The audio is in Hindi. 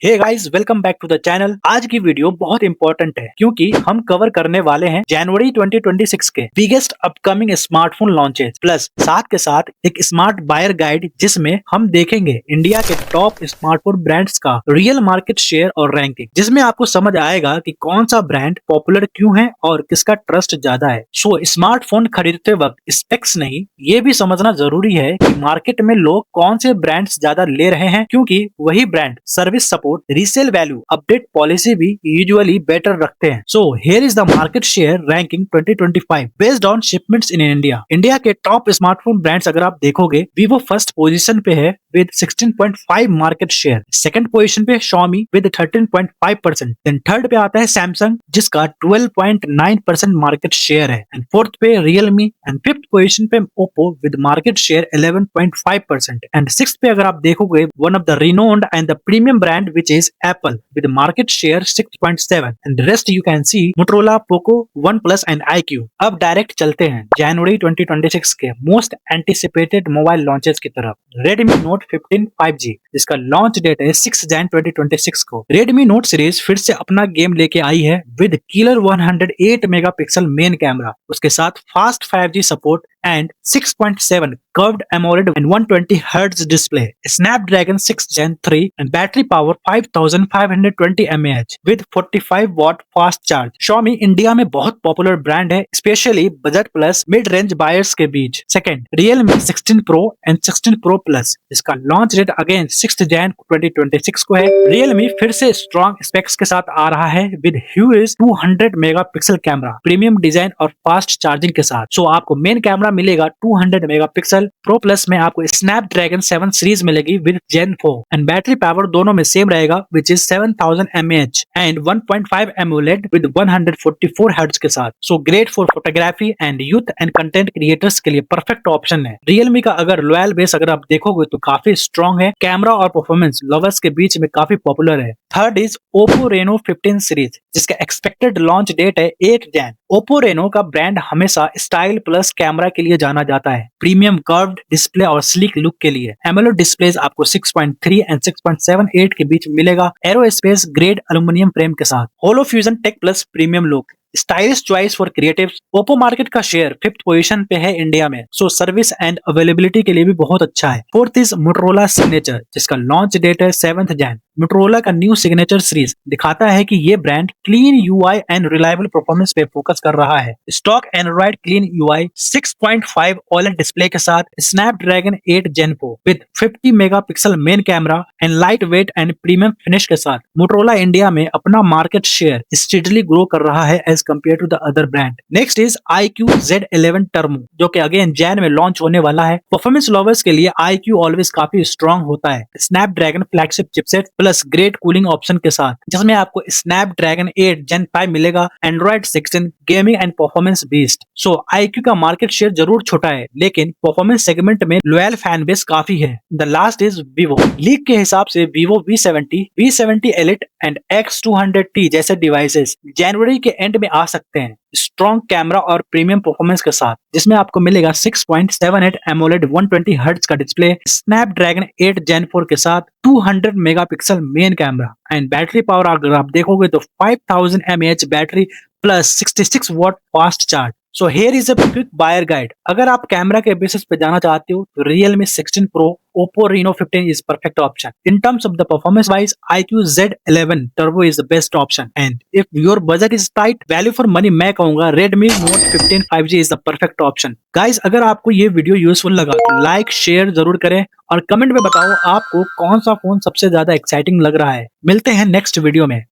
Hey guys, welcome back to the channel. आज की वीडियो बहुत इंपॉर्टेंट है क्योंकि हम कवर करने वाले हैं जनवरी 2026 के biggest upcoming smartphone launches plus साथ के साथ एक स्मार्ट बायर गाइड जिसमें हम देखेंगे इंडिया के टॉप स्मार्टफोन ब्रांड्स का रियल मार्केट शेयर और रैंकिंग, जिसमें आपको समझ आएगा कि कौन सा ब्रांड पॉपुलर क्यों है और किसका ट्रस्ट ज्यादा है। सो स्मार्टफोन खरीदते वक्त स्पेक्स नहीं, ये भी समझना जरूरी है कि मार्केट में लोग कौन से ब्रांड्स ज्यादा ले रहे हैं, क्योंकि वही brand service support, resale value, update policy भी यूजुअली बेटर रखते हैं। सो here is the market share ranking 2025 based on shipments in India. India के टॉप स्मार्टफोन ब्रांड्स अगर आप देखोगे, वीवो फर्स्ट पोजीशन पे है with 16.5 market share. Second position पे Xiaomi विद 13.5%। देन थर्ड पे आता है सैमसंग जिसका 12.9% मार्केट शेयर है। एंड फोर्थ पे Realme एंड फिफ्थ पोजीशन पे Oppo with market share 11.5%। And sixth पे अगर आप देखोगे, one of the renowned and the premium brand which is Apple with market share 6.7 and the rest you can see Motorola, Poco, OnePlus and iQOO। अब डायरेक्ट चलते हैं जनवरी 2026 के मोस्ट एंटिसिपेटेड मोबाइल लॉन्चेस की तरफ। Redmi Note 15 5G जिसका लॉन्च डेट है 6 जन 2026 को। Redmi Note सीरीज फिर से अपना गेम लेके आई है with killer 108 megapixel main camera, उसके साथ fast 5G support and 6.7 curved AMOLED and 120 Hz display, Snapdragon 6 Gen 3 and battery power 5520 mAh with 45 watt fast charge। Xiaomi India में बहुत पॉपुलर ब्रांड है, specially budget plus mid range buyers के बीच। Second, Realme 16 Pro and 16 Pro Plus जिसका लॉन्च डेट अगेन 6 जन 2026 को है। Realme फिर से स्ट्रॉन्ग स्पेक्स के साथ आ रहा है with huge 200 megapixel camera, premium design और फास्ट चार्जिंग के साथ। सो आपको मेन कैमरा मिलेगा 200 मेगापिक्सल। प्रो प्लस में आपको स्नैपड्रैगन 7 सीरीज मिलेगी with Gen 4 and battery power दोनों में सेम रहेगा which is 7000 mAh and 1.5 AMOLED with 144 Hz के साथ। So great for photography and youth and content creators के लिए परफेक्ट ऑप्शन है। Realme का अगर लॉयल बेस अगर आप देखोगे तो काफी स्ट्रॉन्ग है, कैमरा और परफॉर्मेंस लवर्स के बीच में काफी पॉपुलर है। Third is Oppo Reno 15 series जिसका एक्सपेक्टेड लॉन्च डेट है 8 जन। Oppo Reno का ब्रांड हमेशा स्टाइल प्लस कैमरा के लिए जाना जाता है, प्रीमियम कर्व्ड डिस्प्ले और स्लीक लुक के लिए। एमोलेड डिस्प्लेस आपको 6.3 एंड 6.78 के बीच मिलेगा, एरोस्पेस ग्रेड एल्युमिनियम फ्रेम के साथ। Holo fusion tech plus premium look, stylish choice for creatives. Oppo market का शेयर फिफ्थ पोजीशन पे है इंडिया में, सो सर्विस एंड अवेलेबिलिटी के लिए भी बहुत अच्छा है। फोर्थ इज मोटरोला सिग्नेचर जिसका लॉन्च डेट है 7 जन। मोटरोला का न्यू सिग्नेचर सीरीज दिखाता है कि ये brand clean UI and reliable performance पे फोकस कर रहा है। Stock Android clean UI 6.5 OLED display के साथ, Snapdragon 8 Gen 4 with 50 megapixel main camera and light weight and premium finish के साथ। मोटरोला इंडिया में अपना मार्केट शेयर स्टेडली ग्रो कर रहा है as compare to the other brand. Next is iQOO Z11 turbo जो कि अगेन जैन में लॉन्च होने वाला है। परफॉर्मेंस लवर्स के लिए iQOO ऑलवेज काफी स्ट्रॉन्ग होता है, Snapdragon flagship chipset plus great cooling option के साथ, जिसमें आपको स्नैपड्रैगन 8 Gen 5 मिलेगा, Android 16, gaming and performance beast. So iQOO का मार्केट शेयर जरूर छोटा है लेकिन परफॉर्मेंस सेगमेंट में लॉयल फैन बेस काफी है। The last is Vivo। Leak के हिसाब से Vivo V70, V70 Elite and X200T जैसे डिवाइसेस जनवरी के एंड में आ सकते हैं, स्ट्रॉन्ग कैमरा और प्रीमियम परफॉर्मेंस के साथ, जिसमें आपको मिलेगा 6.78 AMOLED 120 Hz का डिस्प्ले, स्नैपड्रैगन 8 Gen 4 के साथ, 200 megapixel main camera and battery power अगर आप देखोगे तो 5000 mAh battery plus 66 watt fast charge. So here is a quick buyer guide. अगर आप कैमरा के बेसिस पे जाना चाहते हो तो Realme 16 Pro, Oppo Reno 15 is perfect option. In terms of the performance wise, iQOO Z11 Turbo is the best option. And if your budget is tight, value for money मैं कहूँगा Redmi Note 15 5G is the perfect option. Guys, अगर आपको ये वीडियो यूजफुल लगा तो लाइक शेयर जरूर करें और कमेंट में बताओ आपको कौन सा फोन सबसे ज्यादा एक्साइटिंग लग रहा है। मिलते हैं नेक्स्ट वीडियो में।